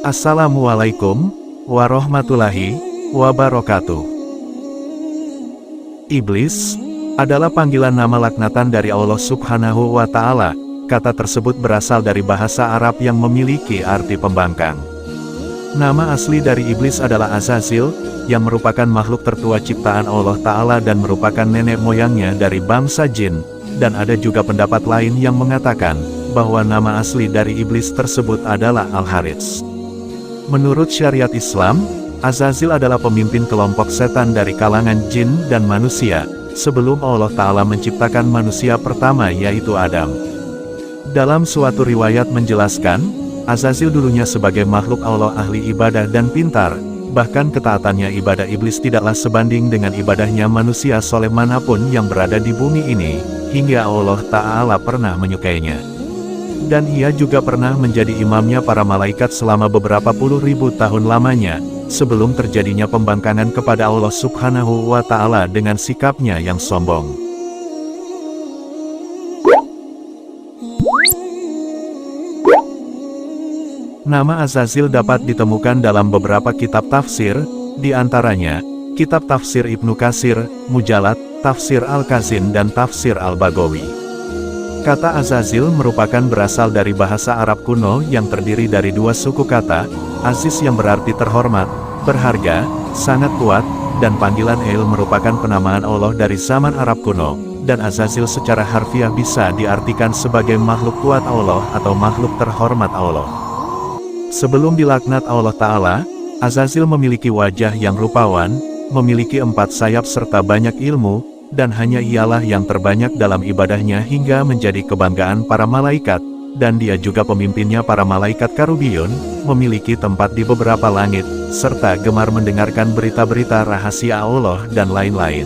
Assalamualaikum warahmatullahi wabarakatuh. Iblis adalah panggilan nama laknatan dari Allah Subhanahu wa Ta'ala. Kata tersebut berasal dari bahasa Arab yang memiliki arti pembangkang. Nama asli dari iblis adalah Azazil, yang merupakan makhluk tertua ciptaan Allah Ta'ala dan merupakan nenek moyangnya dari bangsa jin. Dan ada juga pendapat lain yang mengatakan bahwa nama asli dari iblis tersebut adalah Al-Harits. Menurut syariat Islam, Azazil adalah pemimpin kelompok setan dari kalangan jin dan manusia, sebelum Allah Ta'ala menciptakan manusia pertama yaitu Adam. Dalam suatu riwayat menjelaskan, Azazil dulunya sebagai makhluk Allah ahli ibadah dan pintar, bahkan ketaatannya ibadah iblis tidaklah sebanding dengan ibadahnya manusia soleh manapun yang berada di bumi ini, hingga Allah Ta'ala pernah menyukainya. Dan ia juga pernah menjadi imamnya para malaikat selama beberapa puluh ribu tahun lamanya, sebelum terjadinya pembangkangan kepada Allah Subhanahu wa Ta'ala dengan sikapnya yang sombong. Nama Azazil dapat ditemukan dalam beberapa kitab tafsir, di antaranya, kitab tafsir Ibnu Katsir, Mujalad, Tafsir Al-Kazin dan Tafsir Al-Bagawi. Kata Azazil merupakan berasal dari bahasa Arab kuno yang terdiri dari dua suku kata, Aziz yang berarti terhormat, berharga, sangat kuat, dan panggilan El merupakan penamaan Allah dari zaman Arab kuno, dan Azazil secara harfiah bisa diartikan sebagai makhluk kuat Allah atau makhluk terhormat Allah. Sebelum dilaknat Allah Ta'ala, Azazil memiliki wajah yang rupawan, memiliki 4 sayap serta banyak ilmu, dan hanya ialah yang terbanyak dalam ibadahnya hingga menjadi kebanggaan para malaikat, dan dia juga pemimpinnya para malaikat Karubiyun, memiliki tempat di beberapa langit, serta gemar mendengarkan berita-berita rahasia Allah dan lain-lain.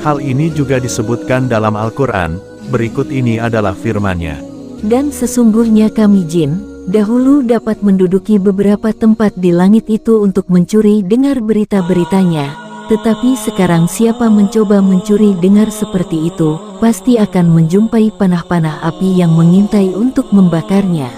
Hal ini juga disebutkan dalam Al-Quran, berikut ini adalah firman-Nya. Dan sesungguhnya kami jin, dahulu dapat menduduki beberapa tempat di langit itu untuk mencuri dengar berita-beritanya. Tetapi sekarang siapa mencoba mencuri dengar seperti itu, pasti akan menjumpai panah-panah api yang mengintai untuk membakarnya.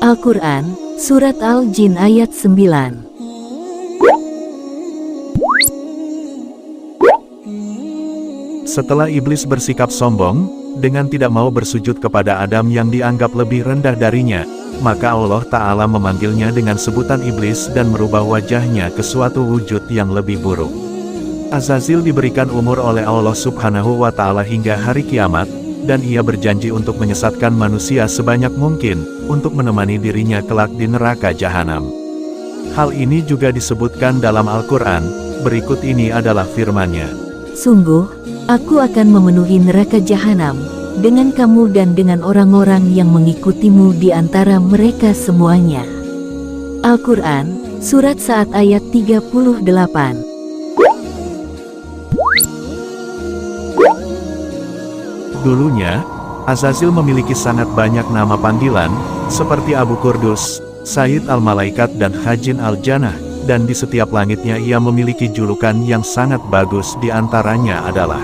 Al-Quran, Surat Al-Jin ayat 9. Setelah iblis bersikap sombong, dengan tidak mau bersujud kepada Adam yang dianggap lebih rendah darinya, maka Allah Ta'ala memanggilnya dengan sebutan iblis dan merubah wajahnya ke suatu wujud yang lebih buruk. Azazil diberikan umur oleh Allah Subhanahu wa Ta'ala hingga hari kiamat, dan ia berjanji untuk menyesatkan manusia sebanyak mungkin, untuk menemani dirinya kelak di neraka jahanam. Hal ini juga disebutkan dalam Al-Quran, berikut ini adalah firman-Nya. Sungguh, aku akan memenuhi neraka jahanam dengan kamu dan dengan orang-orang yang mengikutimu di antara mereka semuanya. Al-Quran, Surat Sa'ad ayat 38. Dulunya, Azazil memiliki sangat banyak nama panggilan, seperti Abu Qurdus, Sayyid Al-Malaikat dan Khazin Al-Jannah, dan di setiap langitnya ia memiliki julukan yang sangat bagus, di antaranya adalah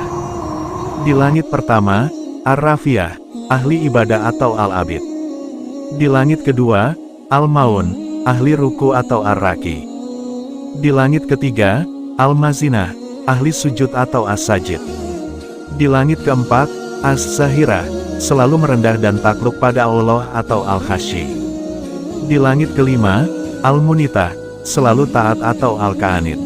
di langit pertama, Ar-Rafiyah, ahli ibadah atau Al-Abid. Di langit kedua, Al-Maun, ahli ruku atau Ar-Raki. Di langit ketiga, Al-Mazinah, ahli sujud atau As-Sajid. Di langit keempat, Az-Zahirah, selalu merendah dan takluk pada Allah atau Al-Khashi. Di langit kelima, Al-Munitah, selalu taat atau Al-Qanit.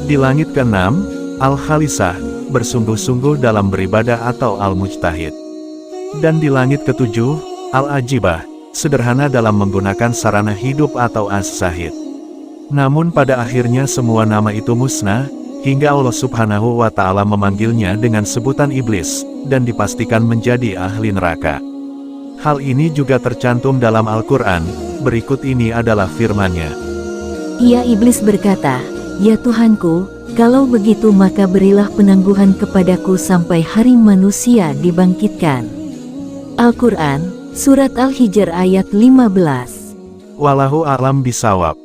Di langit keenam, Al-Khalisah, bersungguh-sungguh dalam beribadah atau Al-Mujtahid. Dan di langit ketujuh, Al-Ajibah, sederhana dalam menggunakan sarana hidup atau As-Zahid. Namun pada akhirnya semua nama itu musnah, hingga Allah Subhanahu wa Ta'ala memanggilnya dengan sebutan iblis, dan dipastikan menjadi ahli neraka. Hal ini juga tercantum dalam Al-Quran, berikut ini adalah firman-Nya. Ia iblis berkata, "Ya Tuhanku, kalau begitu maka berilah penangguhan kepadaku sampai hari manusia dibangkitkan." Al-Quran, Surat Al-Hijr ayat 15. Wallahu a'lam bishawab.